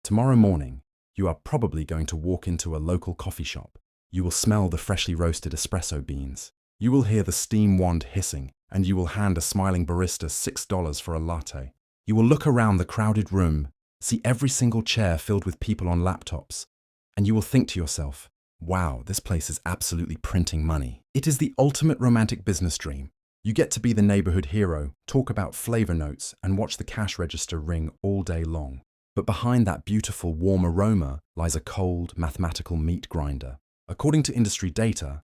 Tomorrow morning, you are probably going to walk into a local coffee shop. You will smell the freshly roasted espresso beans. You will hear the steam wand hissing, and you will hand a smiling barista $6 for a latte. You will look around the crowded room, see every single chair filled with people on laptops, and you will think to yourself, wow, this place is absolutely printing money. It is the ultimate romantic business dream. You get to be the neighborhood hero, talk about flavor notes, and watch the cash register ring all day long. But behind that beautiful, warm aroma lies a cold, mathematical meat grinder. According to industry data,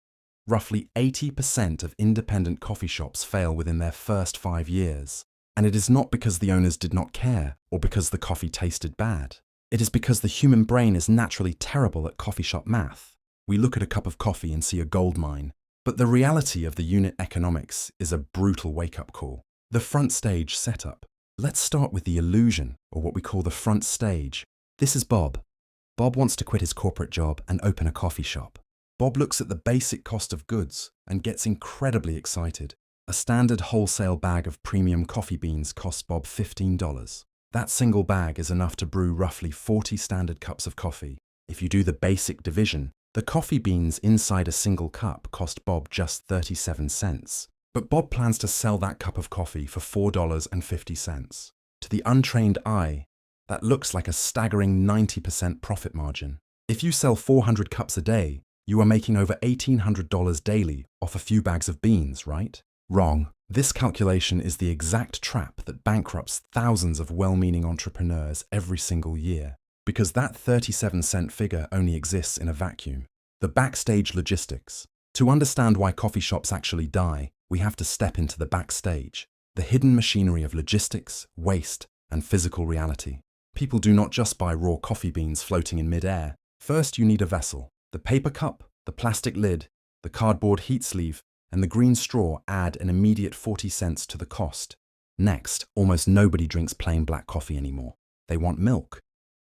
roughly 80% of independent coffee shops fail within their first 5 years. And it is not because the owners did not care or because the coffee tasted bad. It is because the human brain is naturally terrible at coffee shop math. We look at a cup of coffee and see a gold mine. But the reality of the unit economics is a brutal wake-up call. The front stage setup. Let's start with the illusion, or what we call the front stage. This is Bob. Bob wants to quit his corporate job and open a coffee shop. Bob looks at the basic cost of goods and gets incredibly excited. A standard wholesale bag of premium coffee beans costs Bob $15. That single bag is enough to brew roughly 40 standard cups of coffee. If you do the basic division, the coffee beans inside a single cup cost Bob just 37 cents. But Bob plans to sell that cup of coffee for $4.50. To the untrained eye, that looks like a staggering 90% profit margin. If you sell 400 cups a day, you are making over $1,800 daily off a few bags of beans, right? Wrong. This calculation is the exact trap that bankrupts thousands of well-meaning entrepreneurs every single year, because that 37-cent figure only exists in a vacuum. The backstage logistics. To understand why coffee shops actually die, we have to step into the backstage, the hidden machinery of logistics, waste, and physical reality. People do not just buy raw coffee beans floating in mid-air. First, you need a vessel. The paper cup, the plastic lid, the cardboard heat sleeve, and the green straw add an immediate 40 cents to the cost. Next, almost nobody drinks plain black coffee anymore. They want milk.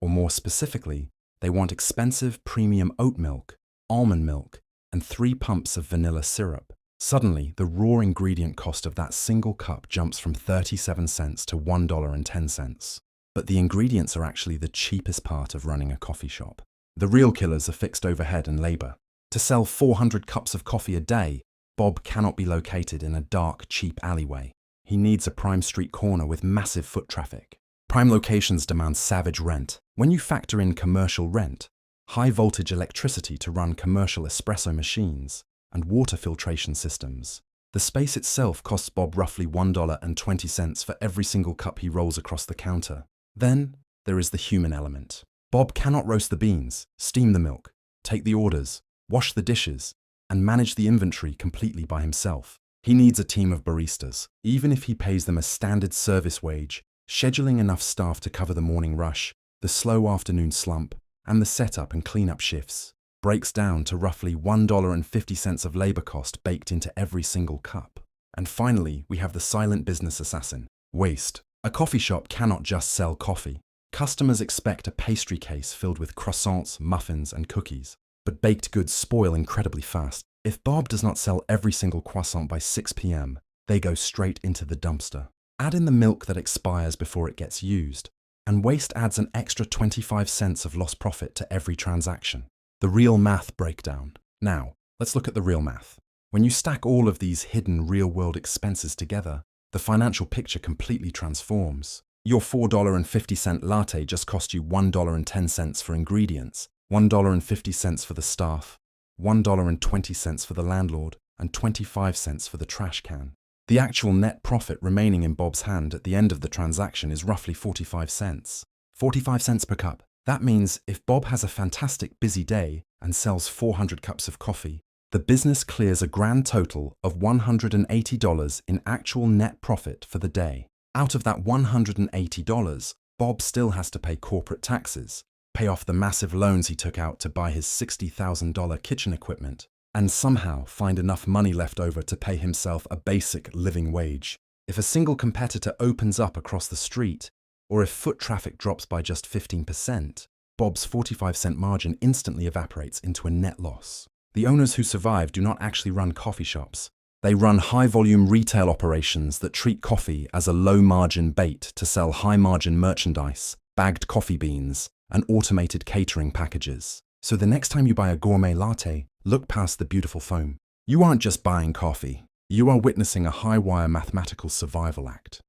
Or more specifically, they want expensive premium oat milk, almond milk, and 3 pumps of vanilla syrup. Suddenly, the raw ingredient cost of that single cup jumps from 37 cents to $1.10. But the ingredients are actually the cheapest part of running a coffee shop. The real killers are fixed overhead and labor. To sell 400 cups of coffee a day, Bob cannot be located in a dark, cheap alleyway. He needs a prime street corner with massive foot traffic. Prime locations demand savage rent. When you factor in commercial rent, high-voltage electricity to run commercial espresso machines, and water filtration systems, the space itself costs Bob roughly $1.20 for every single cup he rolls across the counter. Then, there is the human element. Bob cannot roast the beans, steam the milk, take the orders, wash the dishes, and manage the inventory completely by himself. He needs a team of baristas. Even if he pays them a standard service wage, scheduling enough staff to cover the morning rush, the slow afternoon slump, and the setup and cleanup shifts breaks down to roughly $1.50 of labor cost baked into every single cup. And finally, we have the silent business assassin, waste. A coffee shop cannot just sell coffee. Customers expect a pastry case filled with croissants, muffins, and cookies. But baked goods spoil incredibly fast. If Bob does not sell every single croissant by 6 p.m., they go straight into the dumpster. Add in the milk that expires before it gets used, and waste adds an extra 25 cents of lost profit to every transaction. The real math breakdown. Now, let's look at the real math. When you stack all of these hidden real-world expenses together, the financial picture completely transforms. Your $4.50 latte just cost you $1.10 for ingredients, $1.50 for the staff, $1.20 for the landlord, and 25 cents for the trash can. The actual net profit remaining in Bob's hand at the end of the transaction is roughly 45 cents. 45 cents per cup. That means if Bob has a fantastic busy day and sells 400 cups of coffee, the business clears a grand total of $180 in actual net profit for the day. Out of that $180, Bob still has to pay corporate taxes, pay off the massive loans he took out to buy his $60,000 kitchen equipment, and somehow find enough money left over to pay himself a basic living wage. If a single competitor opens up across the street, or if foot traffic drops by just 15%, Bob's 45-cent margin instantly evaporates into a net loss. The owners who survive do not actually run coffee shops. They run high-volume retail operations that treat coffee as a low-margin bait to sell high-margin merchandise, bagged coffee beans, and automated catering packages. So the next time you buy a gourmet latte, look past the beautiful foam. You aren't just buying coffee. You are witnessing a high-wire mathematical survival act.